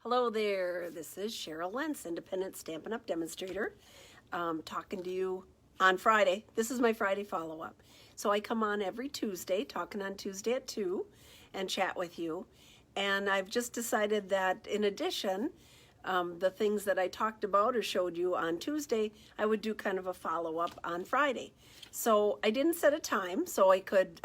Hello there, this is Cheryl Lentz, independent Stampin' Up Demonstrator, talking to you on Friday. This is my Friday follow-up. So I come on every Tuesday, talking on Tuesday at 2, and chat with you. And I've just decided that in addition, the things that I talked about or showed you on Tuesday, I would do kind of a follow-up on Friday. So I didn't set a time so I could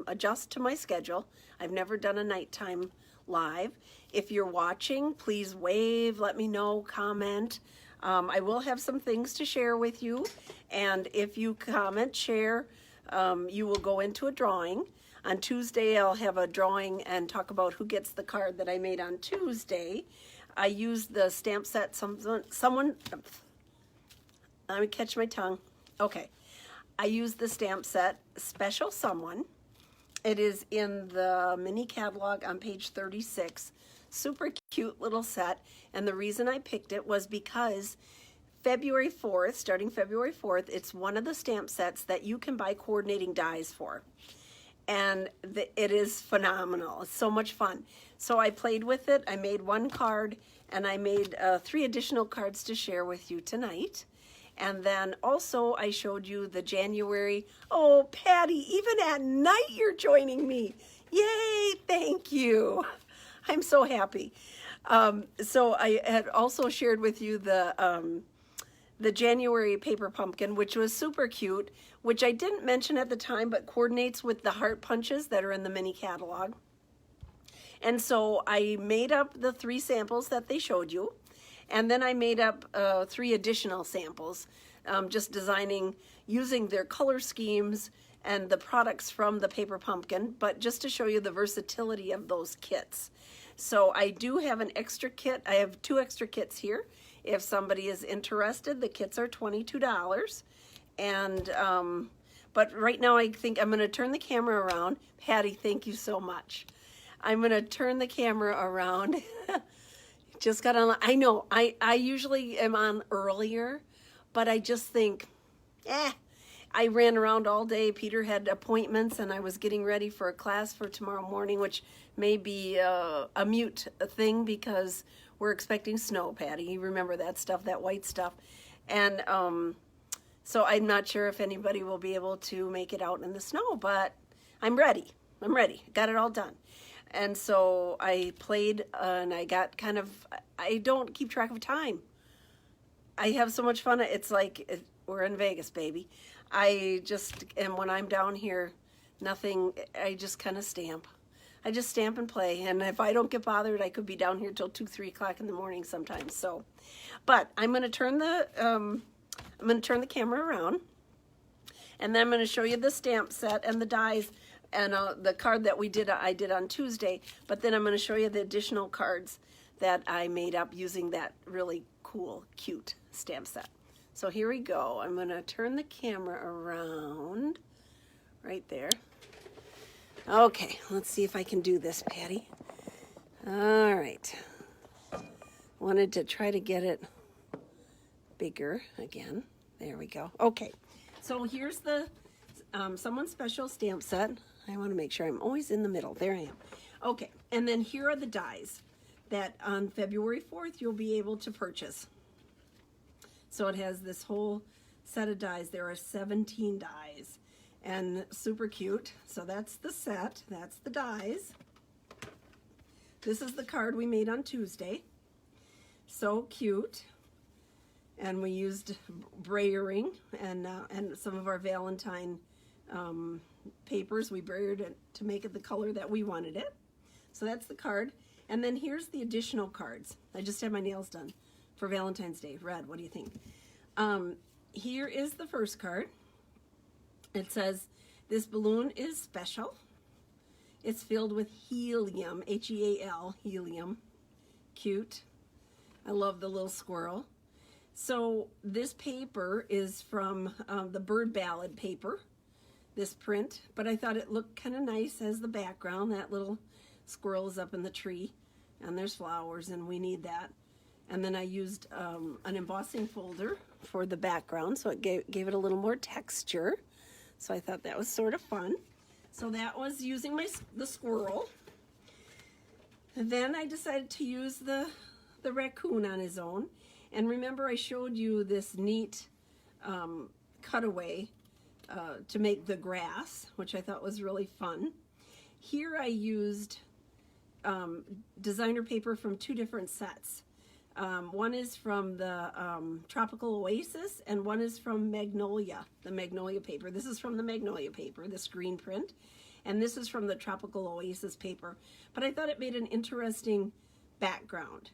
adjust to my schedule. I've never done a nighttime live. If you're watching, please wave, let me know, comment. I will have some things to share with you, and if you comment, share, you will go into a drawing. On Tuesday, I'll have a drawing and talk about who gets the card that I made on Tuesday. I used the stamp set, someone, let me catch my tongue. Okay, I used the stamp set, Special Someone. It is in the mini catalog on page 36. Super cute little set. And the reason I picked it was because February 4th, starting February 4th, it's one of the stamp sets that you can buy coordinating dies for. And it is phenomenal. It's so much fun. So I played with it. I made one card, and I made 3 additional cards to share with you tonight. And then also I showed you the January. Oh, Patty, even at night you're joining me. Yay, thank you. I'm so happy. So I had also shared with you the January paper pumpkin, which was super cute, which I didn't mention at the time, but coordinates with the heart punches that are in the mini catalog. And so I made up the 3 samples that they showed you. And then I made up 3 additional samples, just designing, using their color schemes and the products from the paper pumpkin, but just to show you the versatility of those kits. So I do have an extra kit. I have 2 extra kits here. If somebody is interested, the kits are $22. And, but right now I think I'm gonna turn the camera around. Patty, thank you so much. I'm gonna turn the camera around. Just got on. I know I usually am on earlier, but I just think, I ran around all day. Peter had appointments, and I was getting ready for a class for tomorrow morning, which may be a mute thing because we're expecting snow, Patty. You remember that stuff, that white stuff. And so I'm not sure if anybody will be able to make it out in the snow, but I'm ready. I'm ready. Got it all done. And so I played and I got kind of, I don't keep track of time. I have so much fun. It's like we're in Vegas, baby. I just, and when I'm down here, nothing, I just kind of stamp. I just stamp and play. And if I don't get bothered, I could be down here till 2, 3 o'clock in the morning sometimes. So, but I'm going to turn the camera around, and then I'm going to show you the stamp set and the dies and the card that I did on Tuesday, but then I'm going to show you the additional cards that I made up using that really cool, cute stamp set. So here we go. I'm going to turn the camera around right there. Okay, let's see if I can do this, Patty. All right. Wanted to try to get it bigger again. There we go. Okay, so here's the Someone Special stamp set. I want to make sure I'm always in the middle. There I am. Okay, and then here are the dies that on February 4th you'll be able to purchase. So it has this whole set of dies. There are 17 dies and super cute. So that's the set. That's the dies. This is the card we made on Tuesday. So cute. And we used brayering and some of our Valentine papers. We brayered it to make it the color that we wanted it. So that's the card. And then here's the additional cards. I just had my nails done for Valentine's Day. Red, what do you think? Here is the first card. It says, this balloon is special. It's filled with helium, H-E-A-L, helium. Cute. I love the little squirrel. So this paper is from the Bird Ballad paper, this print, but I thought it looked kind of nice as the background. That little squirrel is up in the tree, and there's flowers, and we need that. And then I used an embossing folder for the background, so it gave it a little more texture. So I thought that was sort of fun. So that was using the squirrel. And then I decided to use the the raccoon on his own. And remember I showed you this neat cutaway to make the grass, which I thought was really fun. Here I used designer paper from two different sets. One is from the Tropical Oasis, and one is from Magnolia, the Magnolia paper. This is from the Magnolia paper, the screen print, and this is from the Tropical Oasis paper. But I thought it made an interesting background.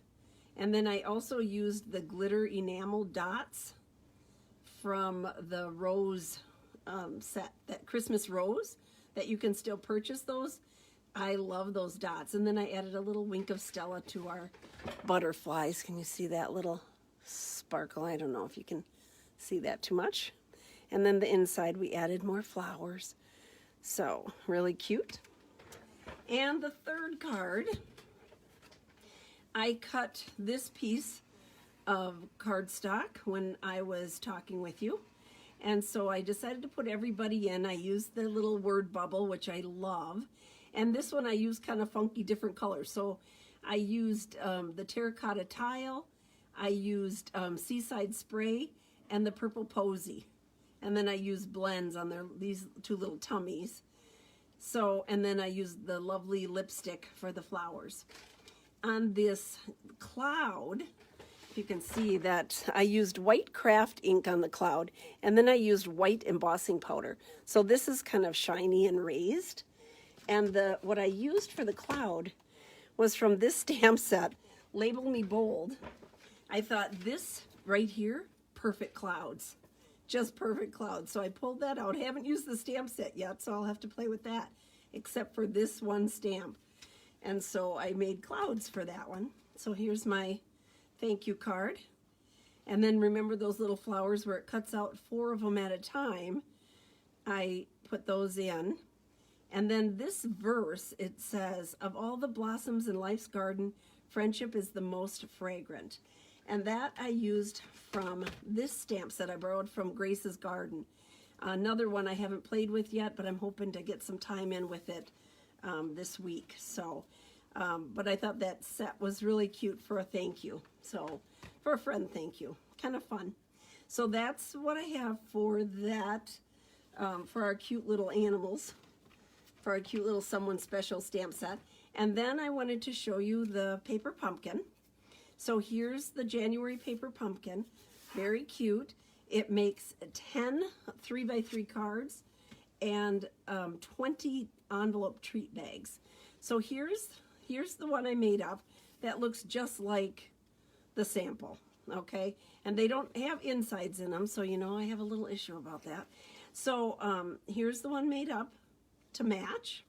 And then I also used the glitter enamel dots from the rose set, that Christmas rose, that you can still purchase those. I love those dots. And then I added a little wink of Stella to our butterflies. Can you see that little sparkle? I don't know if you can see that too much. And then the inside we added more flowers. So really cute. And the third card, I cut this piece of cardstock when I was talking with you. And so I decided to put everybody in. I used the little word bubble, which I love. And this one I used kind of funky different colors. So I used the terracotta tile, I used seaside spray, and the purple posy. And then I used blends on these two little tummies. So, and then I used the lovely lipstick for the flowers. On this cloud, you can see that I used white craft ink on the cloud, and then I used white embossing powder. So this is kind of shiny and raised. And what I used for the cloud was from this stamp set, Label Me Bold. I thought this right here, perfect clouds, just perfect clouds. So I pulled that out. I haven't used the stamp set yet, so I'll have to play with that, except for this one stamp. And so I made clouds for that one. So here's my thank you card. And then remember those little flowers where it cuts out 4 of them at a time? I put those in. And then this verse, it says, of all the blossoms in life's garden, friendship is the most fragrant. And that I used from this stamp set I borrowed from Grace's Garden. Another one I haven't played with yet, but I'm hoping to get some time in with it this week. So, but I thought that set was really cute for a thank you. So, for a friend thank you. Kind of fun. So that's what I have for that, for our cute little animals. For a cute little someone special stamp set. And then I wanted to show you the paper pumpkin. So here's the January paper pumpkin. Very cute. It makes 10 3x3 cards and 20 envelope treat bags. So here's the one I made up that looks just like the sample, okay? And they don't have insides in them, so you know I have a little issue about that. So here's the one made up to match,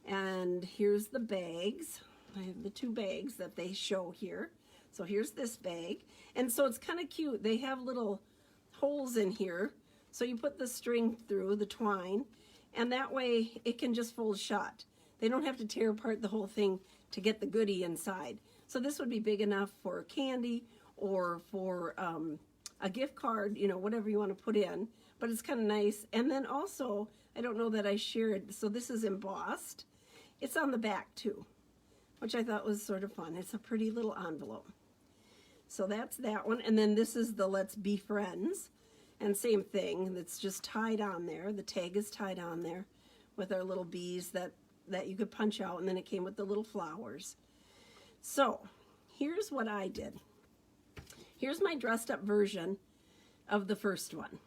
and here's the bags. I have the 2 bags that they show here. So here's this bag, and so it's kind of cute. They have little holes in here, so you put the string through the twine, and that way it can just fold shut. They don't have to tear apart the whole thing to get the goodie inside. So this would be big enough for candy or for a gift card, you know, whatever you want to put in, but it's kind of nice. And then also, I don't know that I shared, so this is embossed. It's on the back too, which I thought was sort of fun. It's a pretty little envelope. So that's that one. And then this is the Let's Be Friends. And same thing, it's just tied on there. The tag is tied on there with our little bees that you could punch out, and then it came with the little flowers. So here's what I did. Here's my dressed up version of the first one.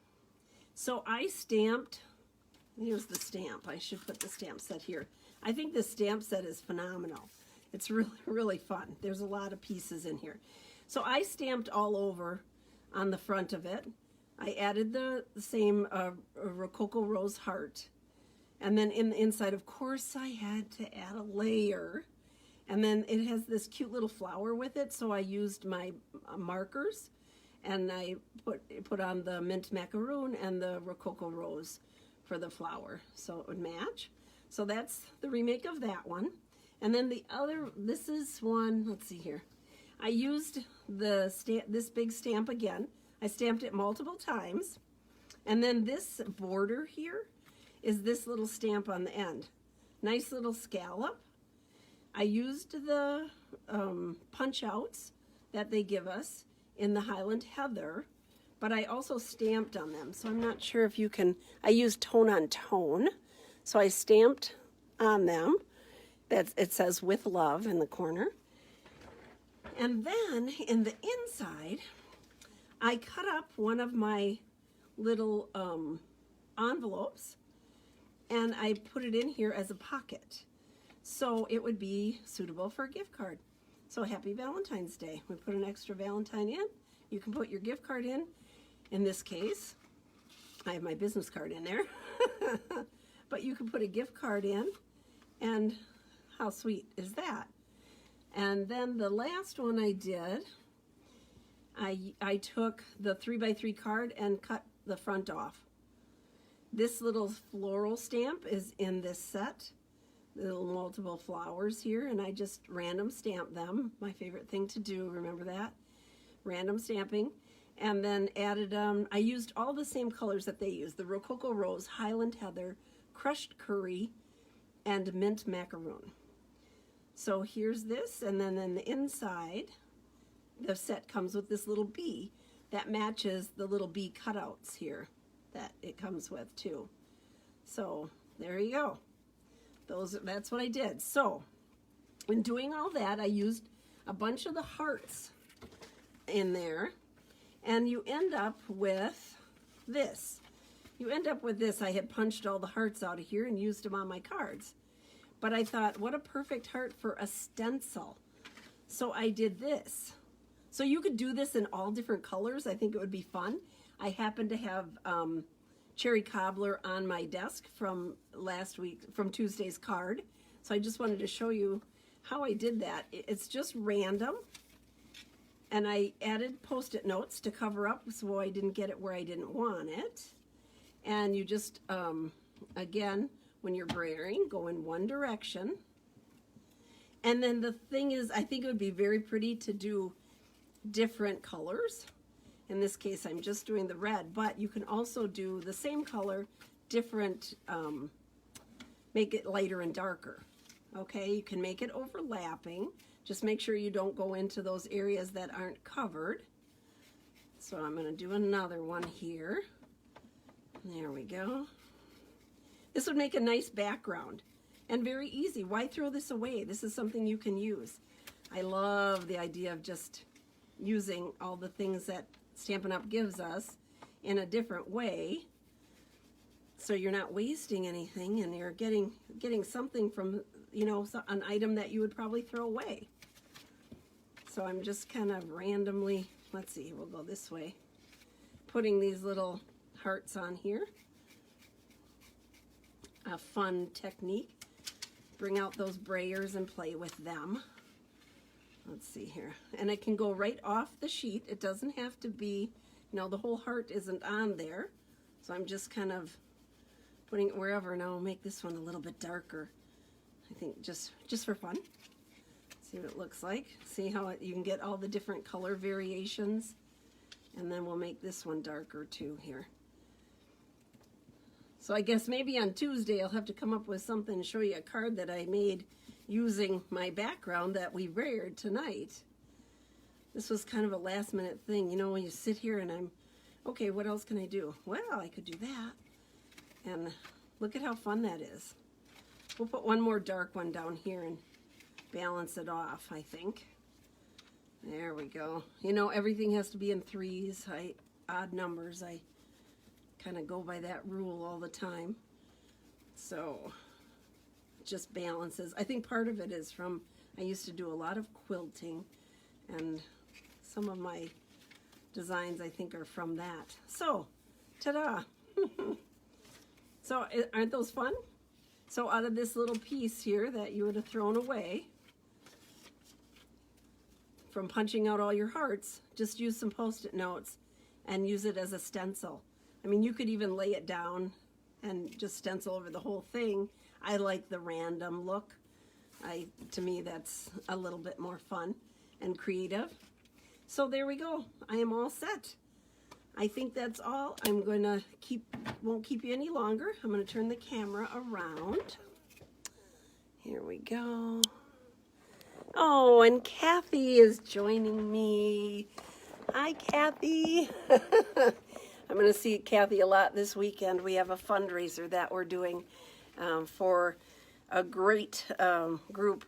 So I stamped, here's the stamp. I should put the stamp set here. I think this stamp set is phenomenal. It's really, really fun. There's a lot of pieces in here. So I stamped all over on the front of it. I added the same Rococo Rose heart. And then in the inside, of course, I had to add a layer. And then it has this cute little flower with it, so I used my markers, and I put on the mint macaroon and the Rococo Rose for the flower, so it would match. So that's the remake of that one. And then the other, this is one, let's see here. I used this big stamp again. I stamped it multiple times. And then this border here is this little stamp on the end. Nice little scallop. I used the punch outs that they give us in the Highland Heather, but I also stamped on them. So I'm not sure if you can, I used tone on tone. So I stamped on them. It says with love in the corner. And then in the inside, I cut up one of my little envelopes and I put it in here as a pocket. So it would be suitable for a gift card. So happy Valentine's Day. We put an extra Valentine in. You can put your gift card in. In this case, I have my business card in there. But you can put a gift card in, and how sweet is that? And then the last one I did, I took the 3x3 card and cut the front off. This little floral stamp is in this set, little multiple flowers here, and I just random stamp them. My favorite thing to do, remember that? Random stamping. And then added, I used all the same colors that they use, the Rococo Rose, Highland Heather, Crushed Curry, and Mint Macaroon. So here's this, and then in the inside, the set comes with this little bee that matches the little bee cutouts here that it comes with too. So there you go. That's what I did. So in doing all that, I used a bunch of the hearts in there, and you end up with this. You end up with this. I had punched all the hearts out of here and used them on my cards. But I thought, what a perfect heart for a stencil. So I did this. So you could do this in all different colors. I think it would be fun. I happen to have cherry cobbler on my desk from Tuesday's card. So I just wanted to show you how I did that. It's just random. And I added Post-it notes to cover up so I didn't get it where I didn't want it. And you just, again, when you're brayering, go in one direction. And then the thing is, I think it would be very pretty to do different colors. In this case, I'm just doing the red, but you can also do the same color, different, make it lighter and darker. Okay, you can make it overlapping. Just make sure you don't go into those areas that aren't covered. So I'm going to do another one here. There we go. This would make a nice background and very easy. Why throw this away? This is something you can use. I love the idea of just using all the things that Stampin' Up! Gives us in a different way, so you're not wasting anything and you're getting something from, you know, an item that you would probably throw away. So I'm just kind of randomly, let's see, we'll go this way, putting these little hearts on here. A fun technique. Bring out those brayers and play with them. Let's see here. And it can go right off the sheet. It doesn't have to be, you know, the whole heart isn't on there. So I'm just kind of putting it wherever. Now I'll make this one a little bit darker. I think just for fun. See what it looks like. See how you can get all the different color variations. And then we'll make this one darker too here. So I guess maybe on Tuesday I'll have to come up with something to show you a card that I made using my background that we reared tonight. This was kind of a last minute thing. You know, when you sit here and I'm, okay, what else can I do? Well, I could do that. And look at how fun that is. We'll put one more dark one down here and balance it off, I think. There we go. You know, everything has to be in threes, odd numbers. I kind of go by that rule all the time. So it just balances. I think part of it is from, I used to do a lot of quilting, and some of my designs I think are from that. So, ta-da! So aren't those fun? So out of this little piece here that you would have thrown away from punching out all your hearts, just use some Post-it notes and use it as a stencil. I mean, you could even lay it down and just stencil over the whole thing. I like the random look. To me, that's a little bit more fun and creative. So there we go. I am all set. I think that's all. I'm going to won't keep you any longer. I'm going to turn the camera around. Here we go. Oh, and Kathy is joining me. Hi, Kathy. I'm going to see Kathy a lot this weekend. We have a fundraiser that we're doing for a great group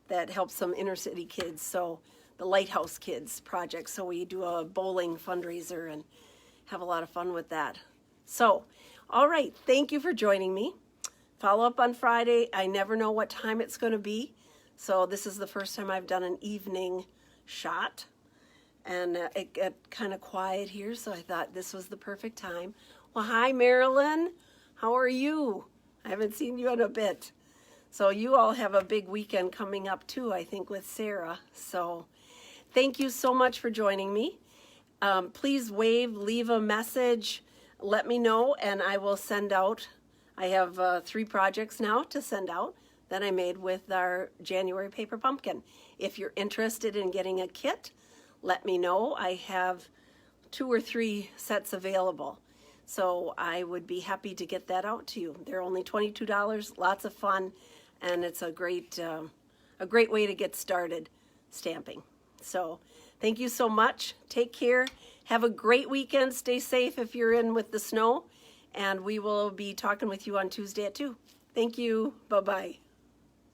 that helps some inner city kids. So the Lighthouse Kids Project. So we do a bowling fundraiser and have a lot of fun with that. So, all right. Thank you for joining me. Follow up on Friday. I never know what time it's going to be. So this is the first time I've done an evening shot. And it got kind of quiet here, so I thought this was the perfect time. Well, hi, Marilyn. How are you? I haven't seen you in a bit. So you all have a big weekend coming up, too, I think, with Sarah. So thank you so much for joining me. Please wave, leave a message, let me know, and I will send out. I have 3 projects now to send out that I made with our January paper pumpkin. If you're interested in getting a kit, let me know. I have 2 or 3 sets available. So I would be happy to get that out to you. They're only $22, lots of fun, and it's a great way to get started stamping. So thank you so much. Take care. Have a great weekend. Stay safe if you're in with the snow, and we will be talking with you on Tuesday at 2. Thank you. Bye-bye.